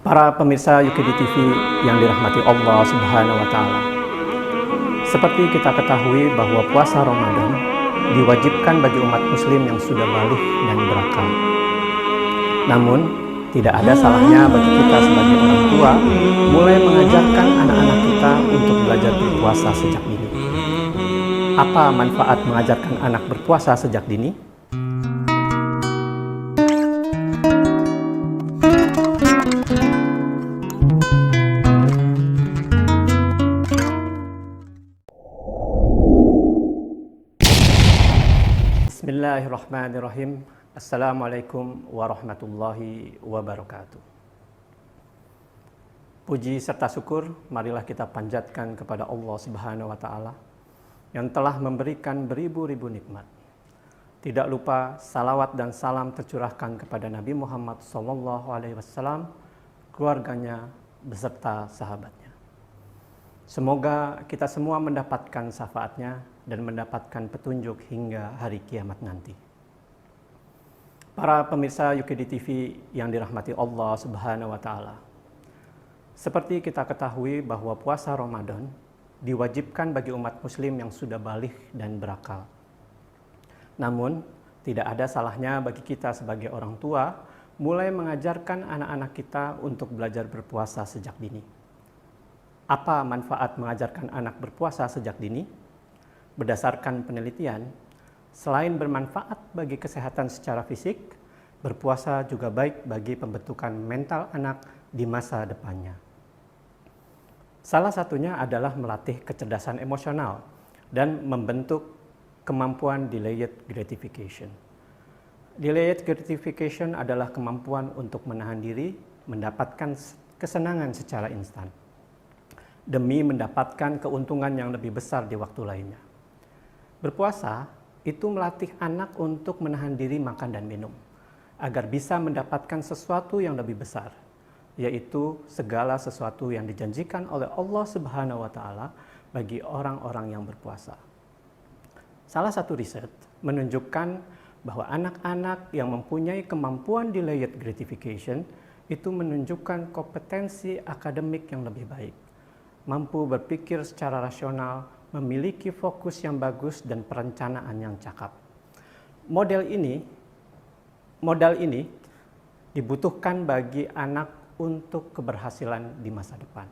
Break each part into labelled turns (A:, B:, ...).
A: Para pemirsa UKD TV yang dirahmati Allah Subhanahu wa Ta'ala, seperti kita ketahui bahwa puasa Ramadan diwajibkan bagi umat Muslim yang sudah baligh dan berakal. Namun, tidak ada salahnya bagi kita sebagai orang tua mulai mengajarkan anak-anak kita untuk belajar berpuasa sejak dini. Apa manfaat mengajarkan anak berpuasa sejak dini? Bismillahirrahmanirrahim. Assalamualaikum warahmatullahi wabarakatuh. Puji serta syukur marilah kita panjatkan kepada Allah Subhanahu wa Ta'ala yang telah memberikan beribu-ribu nikmat. Tidak lupa salawat dan salam tercurahkan kepada Nabi Muhammad SAW, keluarganya beserta sahabatnya. Semoga kita semua mendapatkan syafaatnya dan mendapatkan petunjuk hingga hari kiamat nanti. Para pemirsa UKD TV yang dirahmati Allah Subhanahu wa Ta'ala, seperti kita ketahui bahwa puasa Ramadan diwajibkan bagi umat Muslim yang sudah baligh dan berakal. Namun, tidak ada salahnya bagi kita sebagai orang tua mulai mengajarkan anak-anak kita untuk belajar berpuasa sejak dini. Apa manfaat mengajarkan anak berpuasa sejak dini? Berdasarkan penelitian, selain bermanfaat bagi kesehatan secara fisik, berpuasa juga baik bagi pembentukan mental anak di masa depannya. Salah satunya adalah melatih kecerdasan emosional dan membentuk kemampuan delayed gratification. Delayed gratification adalah kemampuan untuk menahan diri mendapatkan kesenangan secara instan demi mendapatkan keuntungan yang lebih besar di waktu lainnya. Berpuasa itu melatih anak untuk menahan diri makan dan minum agar bisa mendapatkan sesuatu yang lebih besar, yaitu segala sesuatu yang dijanjikan oleh Allah Subhanahu wa Ta'ala bagi orang-orang yang berpuasa. Salah satu riset menunjukkan bahwa anak-anak yang mempunyai kemampuan delayed gratification itu menunjukkan kompetensi akademik yang lebih baik, mampu berpikir secara rasional, memiliki fokus yang bagus dan perencanaan yang cakap. Modal ini dibutuhkan bagi anak untuk keberhasilan di masa depan.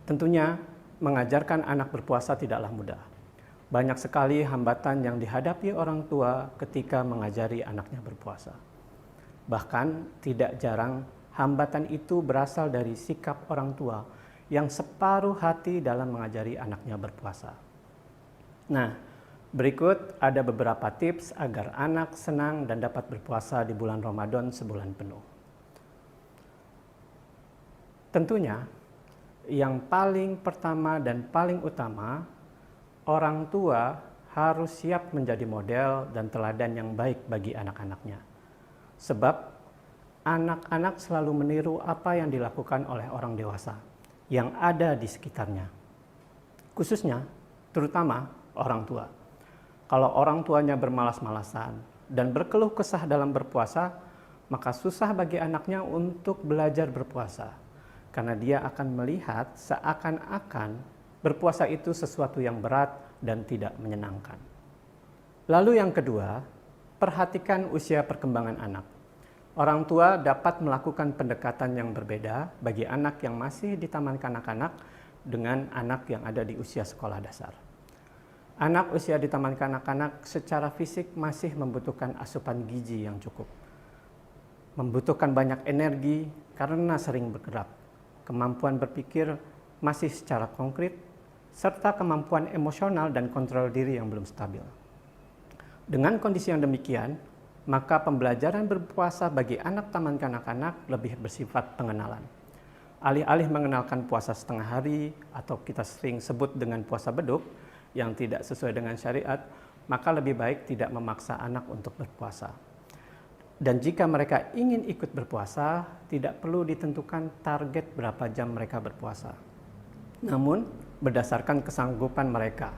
A: Tentunya, mengajarkan anak berpuasa tidaklah mudah. Banyak sekali hambatan yang dihadapi orang tua ketika mengajari anaknya berpuasa. Bahkan, tidak jarang hambatan itu berasal dari sikap orang tua yang separuh hati dalam mengajari anaknya berpuasa. Nah, berikut ada beberapa tips agar anak senang dan dapat berpuasa di bulan Ramadan sebulan penuh. Tentunya, yang paling pertama dan paling utama, orang tua harus siap menjadi model dan teladan yang baik bagi anak-anaknya. Sebab, anak-anak selalu meniru apa yang dilakukan oleh orang dewasa yang ada di sekitarnya. Khususnya, terutama orang tua. Kalau orang tuanya bermalas-malasan dan berkeluh kesah dalam berpuasa, maka susah bagi anaknya untuk belajar berpuasa. Karena dia akan melihat seakan-akan berpuasa itu sesuatu yang berat dan tidak menyenangkan. Lalu yang kedua, perhatikan usia perkembangan anak. Orang tua dapat melakukan pendekatan yang berbeda bagi anak yang masih di taman kanak-kanak dengan anak yang ada di usia sekolah dasar. Anak usia di taman kanak-kanak secara fisik masih membutuhkan asupan gizi yang cukup. Membutuhkan banyak energi karena sering bergerak. Kemampuan berpikir masih secara konkret, serta kemampuan emosional dan kontrol diri yang belum stabil. Dengan kondisi yang demikian, maka pembelajaran berpuasa bagi anak taman kanak-kanak lebih bersifat pengenalan. Alih-alih mengenalkan puasa setengah hari atau kita sering sebut dengan puasa beduk yang tidak sesuai dengan syariat, maka lebih baik tidak memaksa anak untuk berpuasa. Dan jika mereka ingin ikut berpuasa, tidak perlu ditentukan target berapa jam mereka berpuasa. Namun, berdasarkan kesanggupan mereka,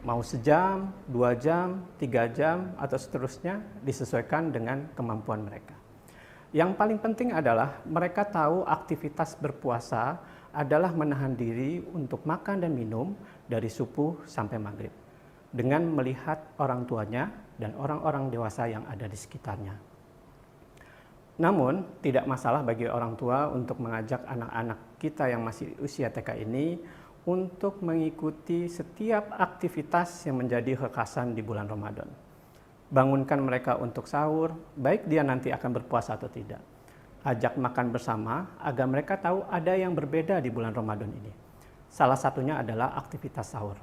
A: mau sejam, 2 jam, 3 jam, atau seterusnya disesuaikan dengan kemampuan mereka. Yang paling penting adalah mereka tahu aktivitas berpuasa adalah menahan diri untuk makan dan minum dari subuh sampai maghrib dengan melihat orang tuanya dan orang-orang dewasa yang ada di sekitarnya. Namun, tidak masalah bagi orang tua untuk mengajak anak-anak kita yang masih usia TK ini untuk mengikuti setiap aktivitas yang menjadi kekhasan di bulan Ramadan. Bangunkan mereka untuk sahur, baik dia nanti akan berpuasa atau tidak. Ajak makan bersama agar mereka tahu ada yang berbeda di bulan Ramadan ini. Salah satunya adalah aktivitas sahur.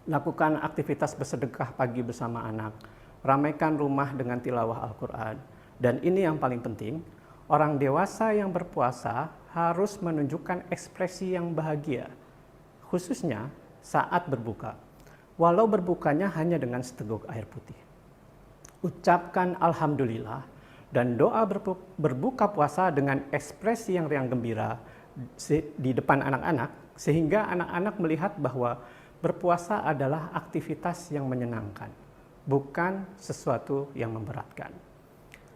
A: Lakukan aktivitas bersedekah pagi bersama anak, ramaikan rumah dengan tilawah Al-Quran. Dan ini yang paling penting, orang dewasa yang berpuasa harus menunjukkan ekspresi yang bahagia, khususnya saat berbuka. Walau berbukanya hanya dengan seteguk air putih. Ucapkan Alhamdulillah dan doa berbuka puasa dengan ekspresi yang riang gembira di depan anak-anak, sehingga anak-anak melihat bahwa berpuasa adalah aktivitas yang menyenangkan, bukan sesuatu yang memberatkan.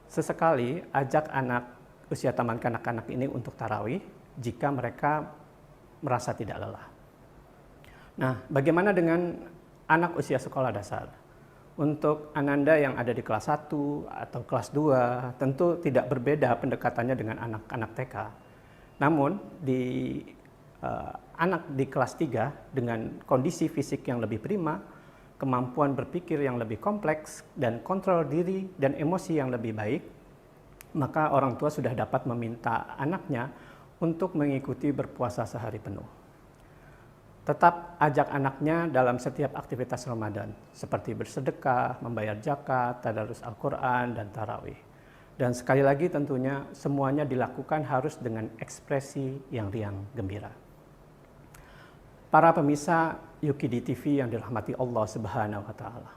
A: Sesekali ajak anak usia taman kanak-kanak ini untuk tarawih jika mereka merasa tidak lelah. Nah, bagaimana dengan anak usia sekolah dasar? Untuk Ananda yang ada di kelas 1 atau kelas 2, tentu tidak berbeda pendekatannya dengan anak-anak TK. Namun, anak di kelas 3 dengan kondisi fisik yang lebih prima, kemampuan berpikir yang lebih kompleks, dan kontrol diri dan emosi yang lebih baik, maka orang tua sudah dapat meminta anaknya untuk mengikuti berpuasa sehari penuh. Tetap ajak anaknya dalam setiap aktivitas Ramadan, seperti bersedekah, membayar zakat, tadarus Al-Quran, dan tarawih. Dan sekali lagi tentunya semuanya dilakukan harus dengan ekspresi yang riang gembira. Para pemirsa Yukidi TV yang dirahmati Allah Subhanahu wa Ta'ala.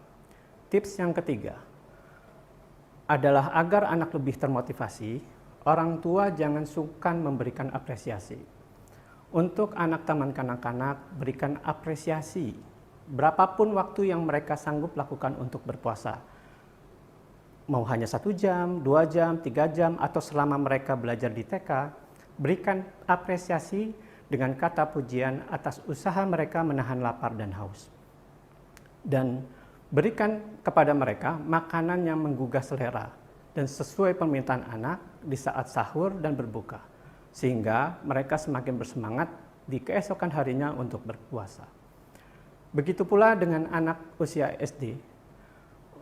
A: Tips yang ketiga adalah agar anak lebih termotivasi, orang tua jangan sungkan memberikan apresiasi. Untuk anak taman kanak-kanak, berikan apresiasi berapapun waktu yang mereka sanggup lakukan untuk berpuasa. Mau hanya 1 jam, 2 jam, 3 jam, atau selama mereka belajar di TK, berikan apresiasi dengan kata pujian atas usaha mereka menahan lapar dan haus. Dan berikan kepada mereka makanan yang menggugah selera dan sesuai permintaan anak di saat sahur dan berbuka, sehingga mereka semakin bersemangat di keesokan harinya untuk berpuasa. Begitu pula dengan anak usia SD.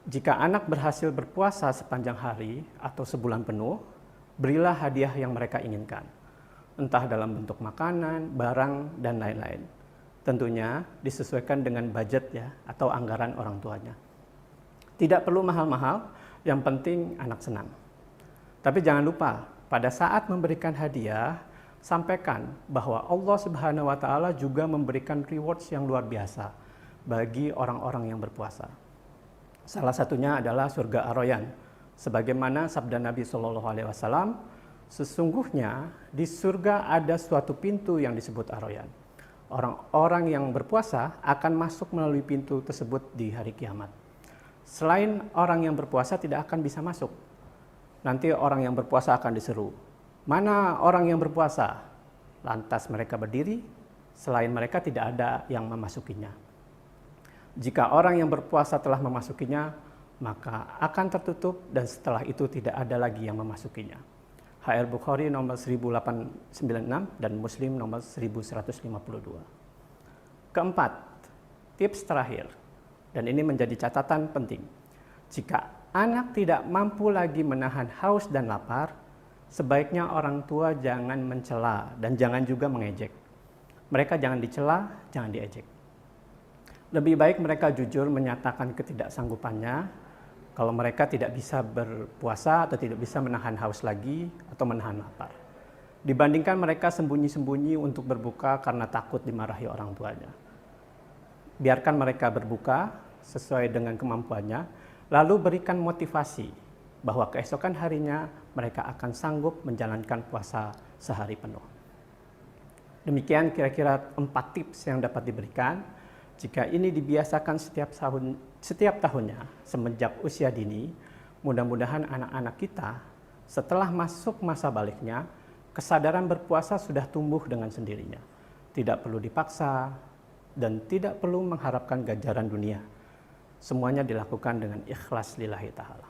A: Jika anak berhasil berpuasa sepanjang hari atau sebulan penuh, berilah hadiah yang mereka inginkan, entah dalam bentuk makanan, barang, dan lain-lain. Tentunya disesuaikan dengan budget ya atau anggaran orang tuanya. Tidak perlu mahal-mahal, yang penting anak senang. Tapi jangan lupa, pada saat memberikan hadiah, sampaikan bahwa Allah Subhanahu wa Ta'ala juga memberikan rewards yang luar biasa bagi orang-orang yang berpuasa. Salah satunya adalah surga Ar-Rayyan. Sebagaimana sabda Nabi SAW, sesungguhnya di surga ada suatu pintu yang disebut Ar-Rayyan. Orang-orang yang berpuasa akan masuk melalui pintu tersebut di hari kiamat. Selain orang yang berpuasa tidak akan bisa masuk. Nanti orang yang berpuasa akan diseru, "Mana orang yang berpuasa?" Lantas mereka berdiri, selain mereka tidak ada yang memasukinya. Jika orang yang berpuasa telah memasukinya, maka akan tertutup dan setelah itu tidak ada lagi yang memasukinya. HR Bukhari nomor 1896 dan Muslim nomor 1152. Keempat, tips terakhir, dan ini menjadi catatan penting. Jika anak tidak mampu lagi menahan haus dan lapar, sebaiknya orang tua jangan mencela dan jangan juga mengejek. Mereka jangan dicela, jangan diejek. Lebih baik mereka jujur menyatakan ketidaksanggupannya kalau mereka tidak bisa berpuasa atau tidak bisa menahan haus lagi atau menahan lapar. Dibandingkan mereka sembunyi-sembunyi untuk berbuka karena takut dimarahi orang tuanya. Biarkan mereka berbuka sesuai dengan kemampuannya, lalu berikan motivasi bahwa keesokan harinya mereka akan sanggup menjalankan puasa sehari penuh. Demikian kira-kira 4 tips yang dapat diberikan. Jika ini dibiasakan setiap tahunnya semenjak usia dini, mudah-mudahan anak-anak kita Setelah masuk masa baliknya, kesadaran berpuasa sudah tumbuh dengan sendirinya. Tidak perlu dipaksa dan tidak perlu mengharapkan ganjaran dunia. Semuanya dilakukan dengan ikhlas lillahi ta'ala.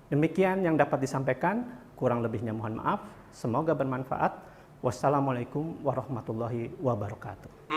A: Demikian yang dapat disampaikan, kurang lebihnya mohon maaf. Semoga bermanfaat. Wassalamualaikum warahmatullahi wabarakatuh.